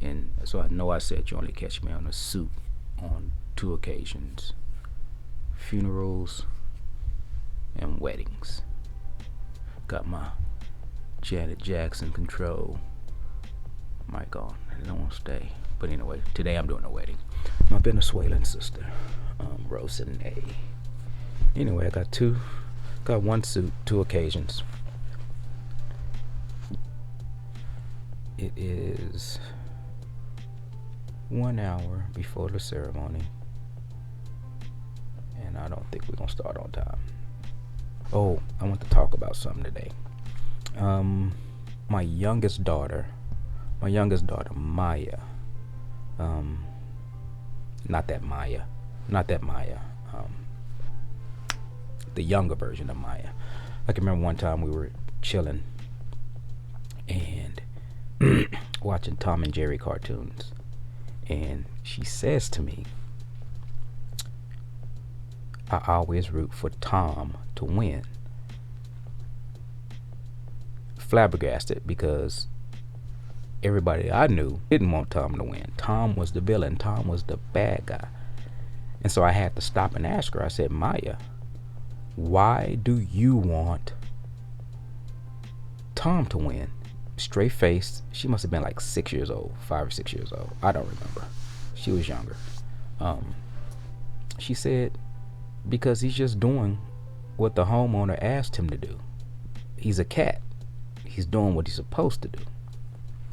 And so I know I said you only catch me on a suit on 2 occasions: funerals and weddings. Got my Janet Jackson control mic on. I don't want to stay. But anyway, today I'm doing a wedding. My Venezuelan sister, Rosanay. Anyway, I got 1 suit, 2 occasions. It is 1 hour before the ceremony, and I don't think we're gonna start on time. Oh, I want to talk about something today. My youngest daughter, Maya. Not that Maya. The younger version of Maya. I can remember one time we were chilling and watching Tom and Jerry cartoons, and she says to me, I always root for Tom to win. Flabbergasted, because everybody I knew didn't want Tom to win. Tom was the villain. Tom was the bad guy. And so I had to stop and ask her. I said, Maya, why do you want Tom to win? Straight faced. She must have been like 6 years old, 5 or 6 years old. I don't remember. She was younger. She said, because he's just doing what the homeowner asked him to do. He's a cat. He's doing what he's supposed to do.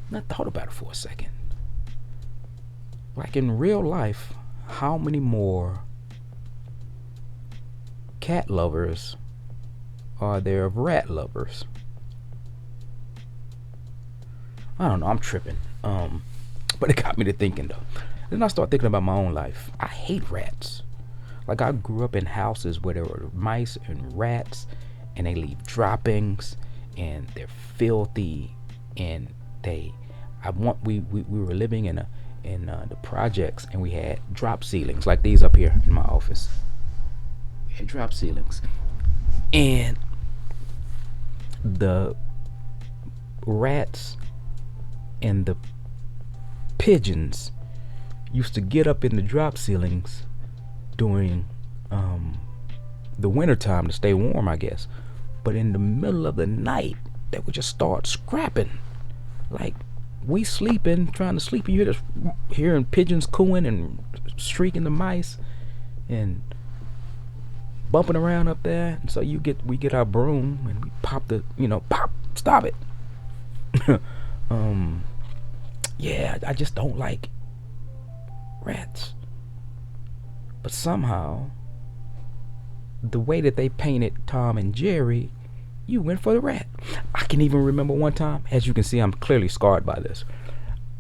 And I thought about it for a second. Like, in real life, how many more cat lovers are there of rat lovers? I don't know, I'm tripping. But it got me to thinking though. Then I start thinking about my own life. I hate rats. Like, I grew up in houses where there were mice and rats, and they leave droppings, and they're filthy, and we were living in the projects, and we had drop ceilings like these up here in my office. We had drop ceilings, and the rats and the pigeons used to get up in the drop ceilings during the winter time to stay warm, I guess. But in the middle of the night, they would just start scrapping. Like, we sleeping, trying to sleep, and you're just hearing pigeons cooing and shrieking the mice and bumping around up there. And so we get our broom and we pop stop it. Yeah, I just don't like rats. But somehow, the way that they painted Tom and Jerry, you went for the rat. I can even remember one time, as you can see, I'm clearly scarred by this.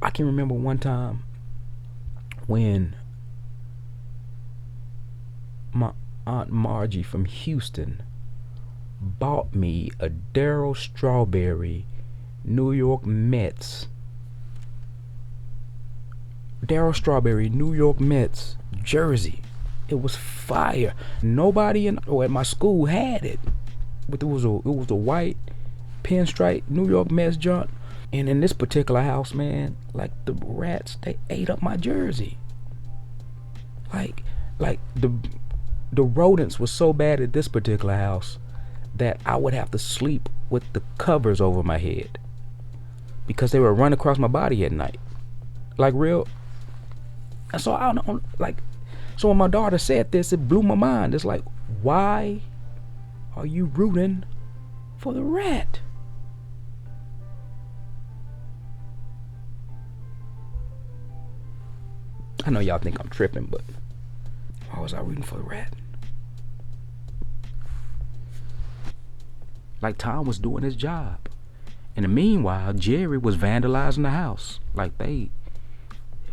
I can remember one time when my Aunt Margie from Houston bought me a Darryl Strawberry New York Mets jersey. It was fire. Nobody at my school had it, but it was a white pinstripe New York Mets junk. And in this particular house, man, like, the rats, they ate up my jersey. Like the rodents were so bad at this particular house that I would have to sleep with the covers over my head because they would run across my body at night, like real. And so I don't know, like. So when my daughter said this, it blew my mind. It's like, why are you rooting for the rat? I know y'all think I'm tripping, but why was I rooting for the rat? Like, Tom was doing his job. In the meanwhile, Jerry was vandalizing the house. Like, they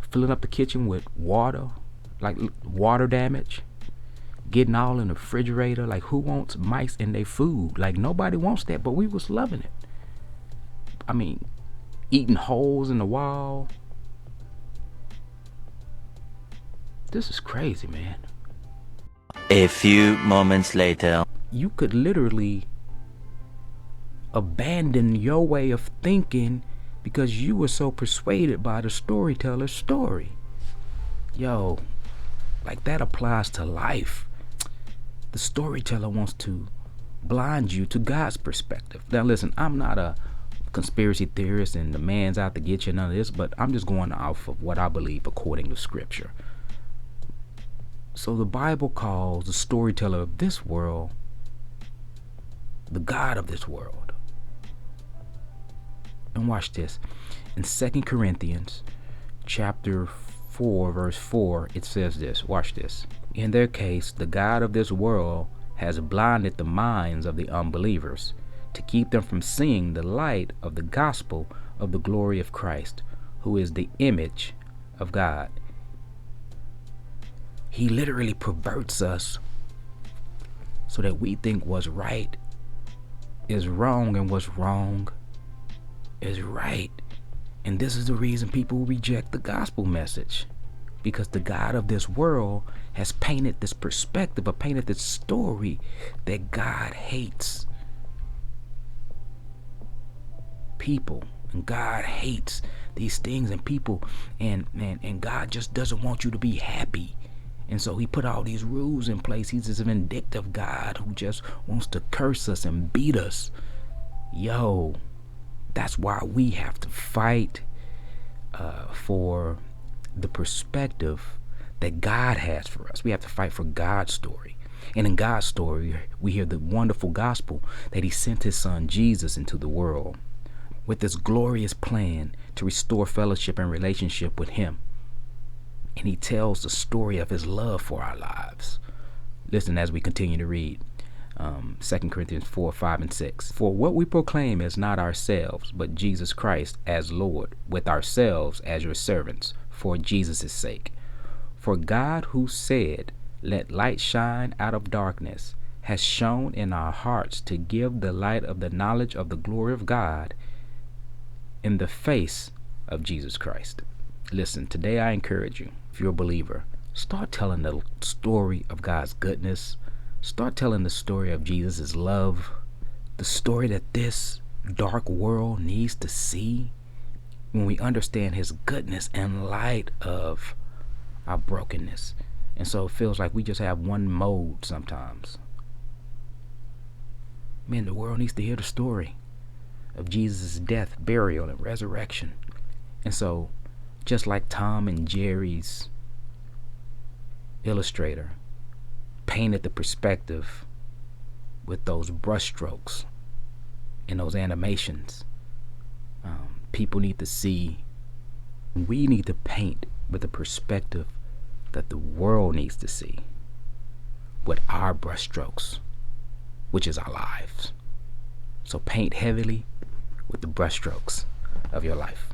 filling up the kitchen with water. Like, water damage, getting all in the refrigerator. Like, who wants mice in their food? Like, nobody wants that, but we was loving it. I mean, eating holes in the wall. This is crazy, man. A few moments later. You could literally abandon your way of thinking because you were so persuaded by the storyteller's story. Yo, like that applies to life. The storyteller wants to blind you to God's perspective. Now listen, I'm not a conspiracy theorist and the man's out to get you, none of this, but I'm just going off of what I believe according to scripture. So the Bible calls the storyteller of this world the God of this world. And watch this. In 2 Corinthians chapter 4 verse 4, it says this. Watch this. In their case, the God of this world has blinded the minds of the unbelievers to keep them from seeing the light of the gospel of the glory of Christ, who is the image of God. He literally perverts us so that we think what's right is wrong and what's wrong is right. And this is the reason people reject the gospel message, because the God of this world has painted this perspective or painted this story that God hates people, and God hates these things and people, and God just doesn't want you to be happy. And so he put all these rules in place. He's this vindictive God who just wants to curse us and beat us. Yo, that's why we have to fight for the perspective that God has for us. We have to fight for God's story. And in God's story, we hear the wonderful gospel that he sent his son Jesus into the world with this glorious plan to restore fellowship and relationship with him. And he tells the story of his love for our lives. Listen as we continue to read 2 Corinthians 4, 5, and 6. For what we proclaim is not ourselves, but Jesus Christ as Lord, with ourselves as your servants, for Jesus' sake. For God, who said, "Let light shine out of darkness," has shone in our hearts to give the light of the knowledge of the glory of God in the face of Jesus Christ. Listen, today I encourage you, if you're a believer, start telling the story of God's goodness. Start telling the story of Jesus' love, the story that this dark world needs to see when we understand his goodness in light of our brokenness. And so it feels like we just have one mode sometimes. Man, the world needs to hear the story of Jesus' death, burial, and resurrection. And so, just like Tom and Jerry's illustrator painted the perspective with those brushstrokes and those animations, people need to see, we need to paint with the perspective that the world needs to see with our brushstrokes, which is our lives. So paint heavily with the brushstrokes of your life.